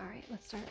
All right, let's start.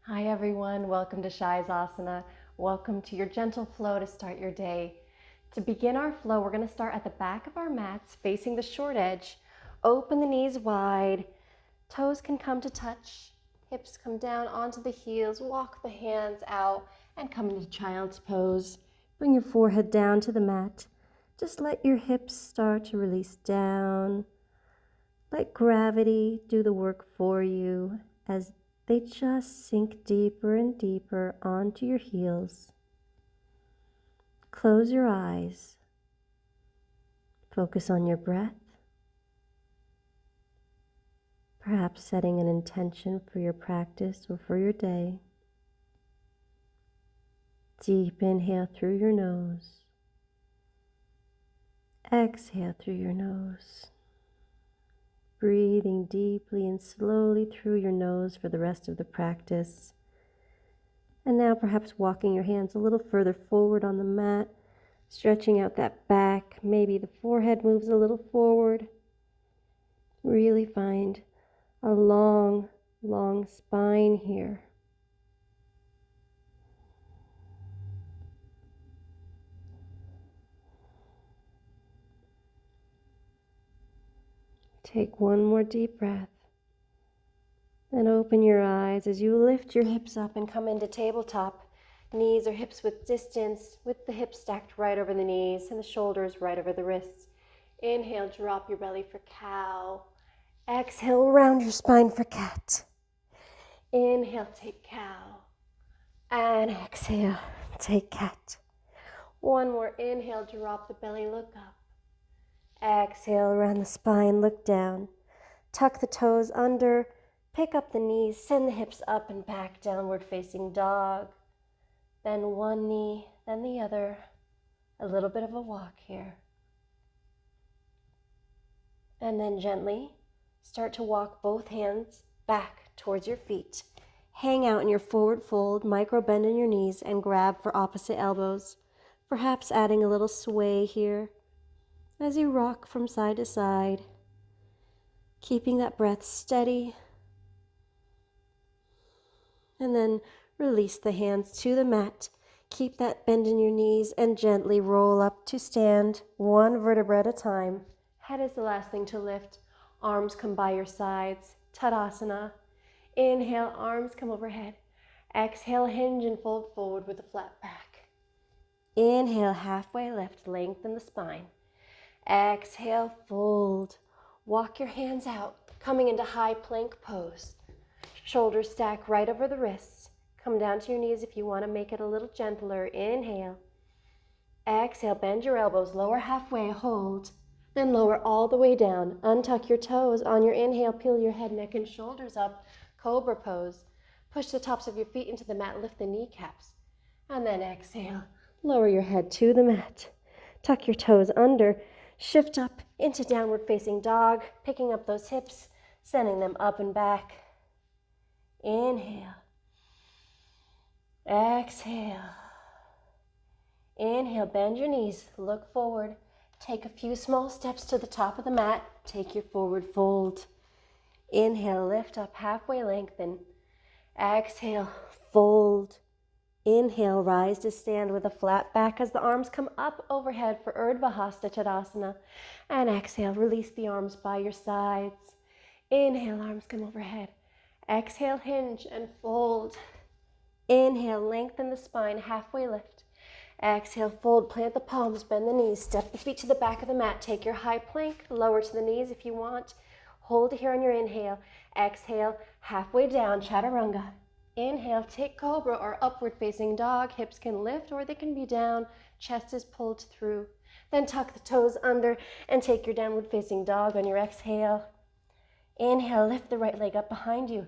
Hi everyone, welcome to Shai's Asana. Welcome to your gentle flow to start your day. To begin our flow, we're going to start at the back of our mats, facing the short edge. Open the knees wide, toes can come to touch, hips come down onto the heels, walk the hands out and come into child's pose. Bring your forehead down to the mat. Just let your hips start to release down. Let gravity do the work for you as they just sink deeper and deeper onto your heels. Close your eyes. Focus on your breath. Perhaps setting an intention for your practice or for your day. Deep inhale through your nose. Exhale through your nose. Breathing deeply and slowly through your nose for the rest of the practice. And now perhaps walking your hands a little further forward on the mat, stretching out that back. Maybe the forehead moves a little forward. Really find a long, long spine here. Take one more deep breath. Then open your eyes as you lift your hips up and come into tabletop. Knees or hips with distance, with the hips stacked right over the knees and the shoulders right over the wrists. Inhale, drop your belly for cow. Exhale, round your spine for cat. Inhale, take cow. And exhale, take cat. One more inhale, drop the belly, look up. Exhale, round the spine, look down. Tuck the toes under, pick up the knees, send the hips up and back, downward facing dog. Bend one knee, then the other. A little bit of a walk here. And then gently start to walk both hands back towards your feet. Hang out in your forward fold, micro bend in your knees, and grab for opposite elbows. Perhaps adding a little sway here as you rock from side to side. Keeping that breath steady. And then release the hands to the mat. Keep that bend in your knees and gently roll up to stand, one vertebra at a time. Head is the last thing to lift. Arms come by your sides. Tadasana. Inhale, arms come overhead. Exhale, hinge and fold forward with a flat back. Inhale, halfway lift, lengthen the spine. Exhale, fold. Walk your hands out, coming into high plank pose. Shoulders stack right over the wrists. Come down to your knees if you want to make it a little gentler. Inhale. Exhale, bend your elbows, lower halfway, hold. Then lower all the way down. Untuck your toes. On your inhale, peel your head, neck, and shoulders up. Cobra pose. Push the tops of your feet into the mat, lift the kneecaps. And then exhale, lower your head to the mat. Tuck your toes under. Shift up into downward facing dog, picking up those hips, sending them up and back. Inhale. Exhale. Inhale, bend your knees, look forward. Take a few small steps to the top of the mat. Take your forward fold. Inhale, lift up, halfway lengthen. Exhale, fold. Inhale, rise to stand with a flat back as the arms come up overhead for Urdhva Hasta Tadasana. And exhale, release the arms by your sides. Inhale, arms come overhead. Exhale, hinge and fold. Inhale, lengthen the spine, halfway lift. Exhale, fold, plant the palms, bend the knees, step the feet to the back of the mat. Take your high plank, lower to the knees if you want. Hold here on your inhale. Exhale, halfway down, chaturanga. Inhale, take cobra or upward facing dog. Hips can lift or they can be down. Chest is pulled through. Then tuck the toes under and take your downward facing dog on your exhale. Inhale, lift the right leg up behind you.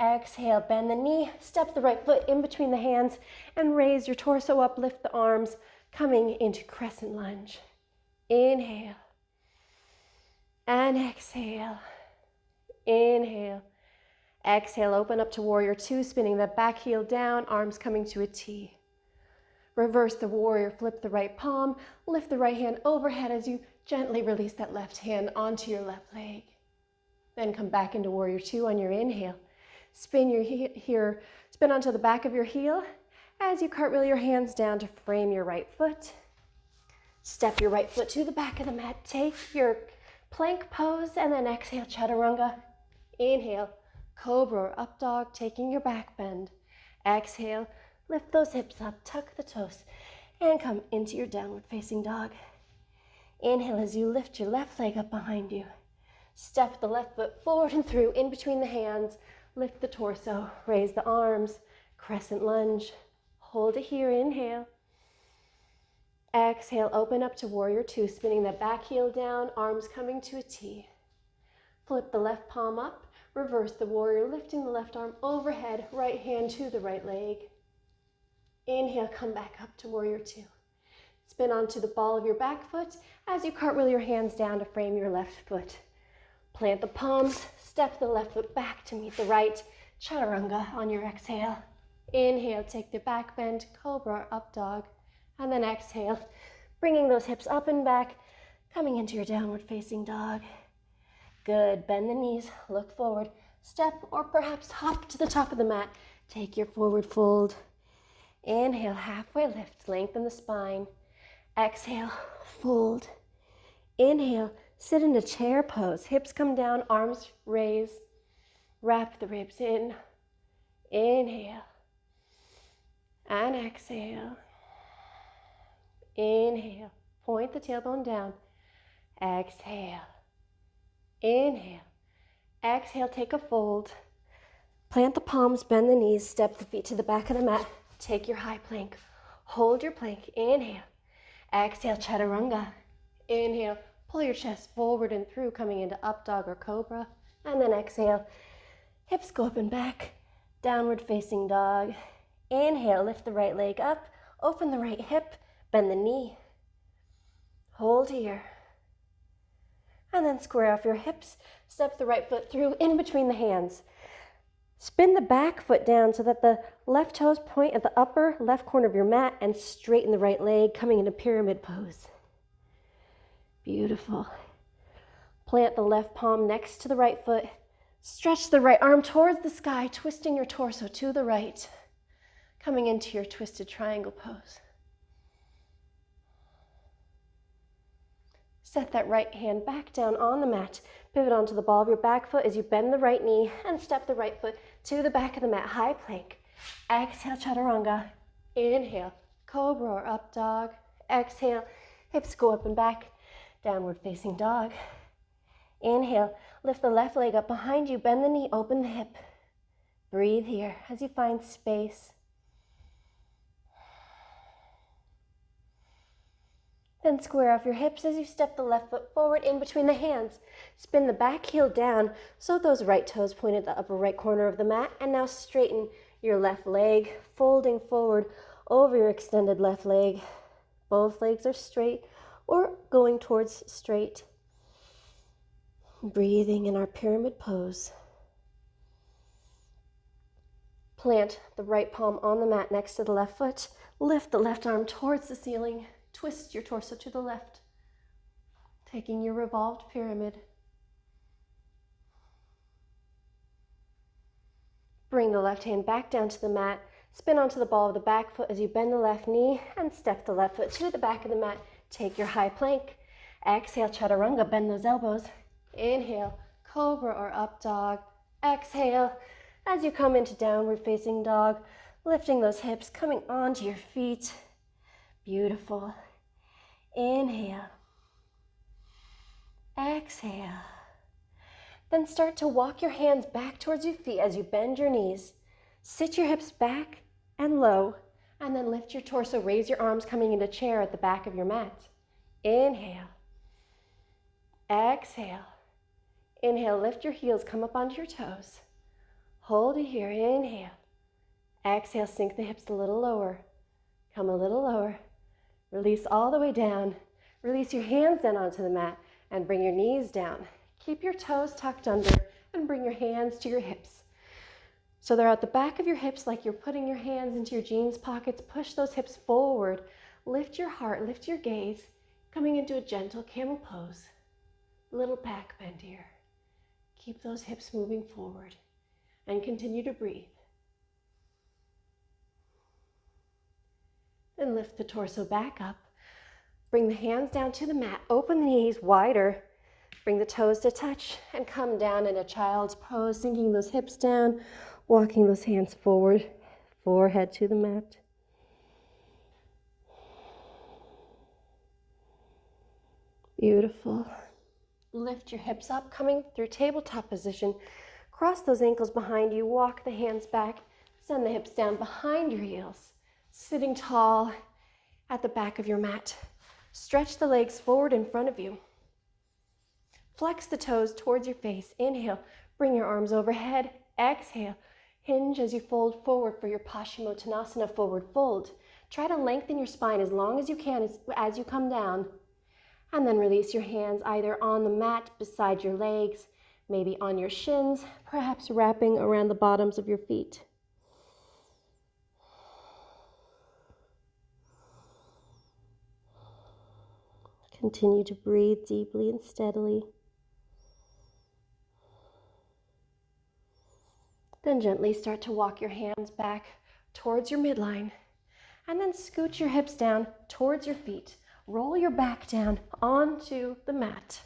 Exhale, bend the knee, step the right foot in between the hands, and raise your torso up, lift the arms, coming into crescent lunge. Inhale. And exhale. Inhale. Exhale, open up to warrior two, spinning that back heel down, arms coming to a T. Reverse the warrior, flip the right palm, lift the right hand overhead as you gently release that left hand onto your left leg. Then come back into warrior two on your inhale. Spin spin onto the back of your heel as you cartwheel your hands down to frame your right foot. Step your right foot to the back of the mat. Take your plank pose and then exhale, chaturanga. Inhale, cobra or up dog, taking your back bend. Exhale, lift those hips up, tuck the toes, and come into your downward facing dog. Inhale as you lift your left leg up behind you. Step the left foot forward and through, in between the hands. Lift the torso, raise the arms, crescent lunge. Hold it here, inhale. Exhale, open up to warrior two, spinning that back heel down, arms coming to a T. Flip the left palm up, reverse the warrior, lifting the left arm overhead, right hand to the right leg. Inhale, come back up to warrior two. Spin onto the ball of your back foot as you cartwheel your hands down to frame your left foot. Plant the palms, step the left foot back to meet the right, chaturanga on your exhale. Inhale, take the back bend, cobra or up dog. And then exhale, bringing those hips up and back, coming into your downward facing dog. Good, bend the knees, look forward, step or perhaps hop to the top of the mat. Take your forward fold. Inhale, halfway lift, lengthen the spine. Exhale, fold. Inhale, sit in a chair pose. Hips come down, arms raise. Wrap the ribs in. Inhale. And exhale. Inhale. Point the tailbone down. Exhale. Inhale. Exhale, take a fold. Plant the palms, bend the knees, step the feet to the back of the mat. Take your high plank. Hold your plank. Inhale. Exhale, chaturanga. Inhale. Pull your chest forward and through, coming into up dog or cobra. And then exhale. Hips go up and back. Downward facing dog. Inhale, lift the right leg up. Open the right hip. Bend the knee. Hold here. And then square off your hips. Step the right foot through in between the hands. Spin the back foot down so that the left toes point at the upper left corner of your mat and straighten the right leg, coming into pyramid pose. Beautiful. Plant the left palm next to the right foot. Stretch the right arm towards the sky, twisting your torso to the right, coming into your twisted triangle pose. Set that right hand back down on the mat. Pivot onto the ball of your back foot as you bend the right knee and step the right foot to the back of the mat, high plank. Exhale, chaturanga. Inhale, cobra or up dog. Exhale, hips go up and back, downward facing dog. Inhale, lift the left leg up behind you, bend the knee, open the hip. Breathe here as you find space. Then square off your hips as you step the left foot forward in between the hands. Spin the back heel down so those right toes point at the upper right corner of the mat. And now straighten your left leg, folding forward over your extended left leg. Both legs are straight or going towards straight. Breathing in our pyramid pose. Plant the right palm on the mat next to the left foot. Lift the left arm towards the ceiling. Twist your torso to the left, taking your revolved pyramid. Bring the left hand back down to the mat. Spin onto the ball of the back foot as you bend the left knee and step the left foot to the back of the mat. Take your high plank. Exhale, chaturanga, bend those elbows. Inhale, cobra or up dog. Exhale, as you come into downward facing dog, lifting those hips, coming onto your feet. Beautiful. Inhale. Exhale. Then start to walk your hands back towards your feet as you bend your knees. Sit your hips back and low, and then lift your torso. Raise your arms, coming into chair at the back of your mat. Inhale. Exhale. Inhale, lift your heels, come up onto your toes. Hold it here. Inhale. Exhale, sink the hips a little lower. Come a little lower. Release all the way down. Release your hands down onto the mat and bring your knees down. Keep your toes tucked under and bring your hands to your hips. So they're at the back of your hips like you're putting your hands into your jeans pockets. Push those hips forward. Lift your heart, lift your gaze, coming into a gentle camel pose. Little back bend here. Keep those hips moving forward and continue to breathe. Then lift the torso back up. Bring the hands down to the mat. Open the knees wider. Bring the toes to touch and come down in a child's pose, sinking those hips down, walking those hands forward, forehead to the mat. Beautiful. Lift your hips up, coming through tabletop position. Cross those ankles behind you, walk the hands back, send the hips down behind your heels. Sitting tall at the back of your mat. Stretch the legs forward in front of you. Flex the toes towards your face. Inhale, bring your arms overhead. Exhale, hinge as you fold forward for your Paschimottanasana forward fold. Try to lengthen your spine as long as you can as you come down. And then release your hands either on the mat beside your legs, maybe on your shins, perhaps wrapping around the bottoms of your feet. Continue to breathe deeply and steadily. Then gently start to walk your hands back towards your midline. And then scoot your hips down towards your feet. Roll your back down onto the mat.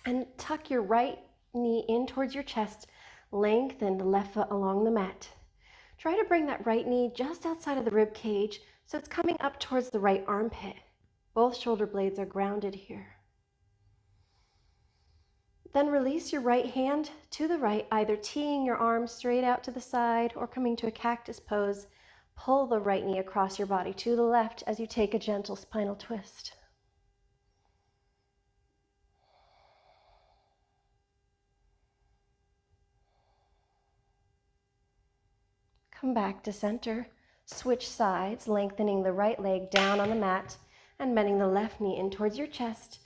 And tuck your right knee in towards your chest. Lengthen the left foot along the mat. Try to bring that right knee just outside of the rib cage so it's coming up towards the right armpit. Both shoulder blades are grounded here. Then release your right hand to the right, either teeing your arms straight out to the side or coming to a cactus pose. Pull the right knee across your body to the left as you take a gentle spinal twist. Come back to center. Switch sides, lengthening the right leg down on the mat and bending the left knee in towards your chest,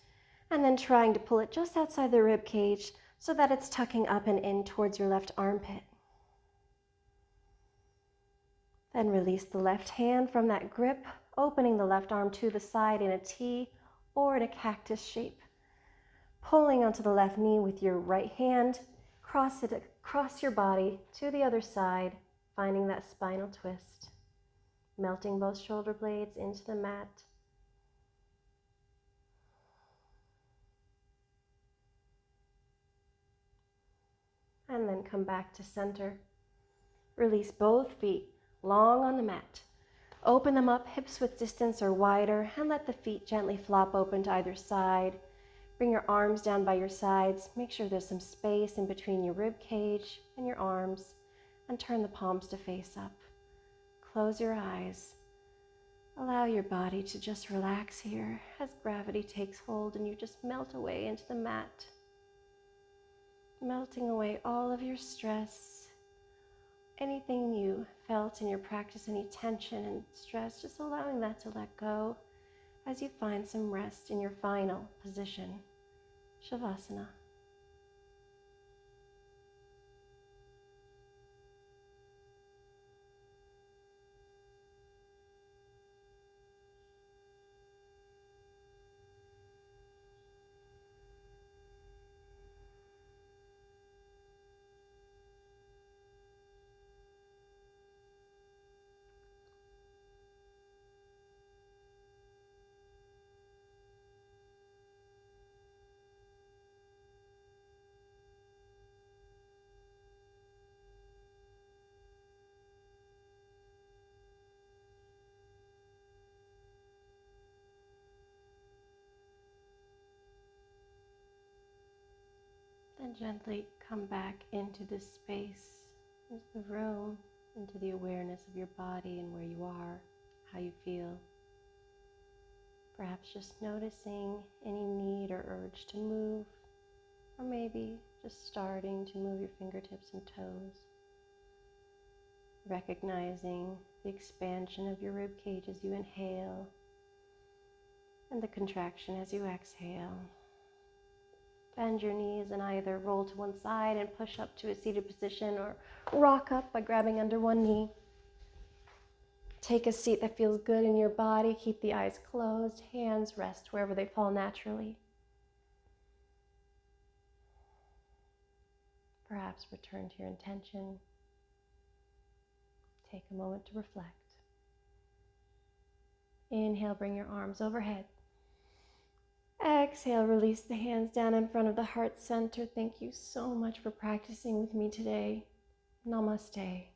and then trying to pull it just outside the rib cage so that it's tucking up and in towards your left armpit. Then release the left hand from that grip, opening the left arm to the side in a T or in a cactus shape. Pulling onto the left knee with your right hand, cross it across your body to the other side, finding that spinal twist. Melting both shoulder blades into the mat. And then come back to center. Release both feet long on the mat. Open them up, hips width distance or wider, and let the feet gently flop open to either side. Bring your arms down by your sides. Make sure there's some space in between your rib cage and your arms, and turn the palms to face up. Close your eyes. Allow your body to just relax here as gravity takes hold and you just melt away into the mat. Melting away all of your stress, anything you felt in your practice, any tension and stress, just allowing that to let go as you find some rest in your final position, Shavasana. Then gently come back into this space, into the room, into the awareness of your body and where you are, how you feel. Perhaps just noticing any need or urge to move, or maybe just starting to move your fingertips and toes. Recognizing the expansion of your rib cage as you inhale and the contraction as you exhale. Bend your knees and either roll to one side and push up to a seated position, or rock up by grabbing under one knee. Take a seat that feels good in your body. Keep the eyes closed. Hands rest wherever they fall naturally. Perhaps return to your intention. Take a moment to reflect. Inhale, bring your arms overhead. Exhale, release the hands down in front of the heart center. Thank you so much for practicing with me today. Namaste.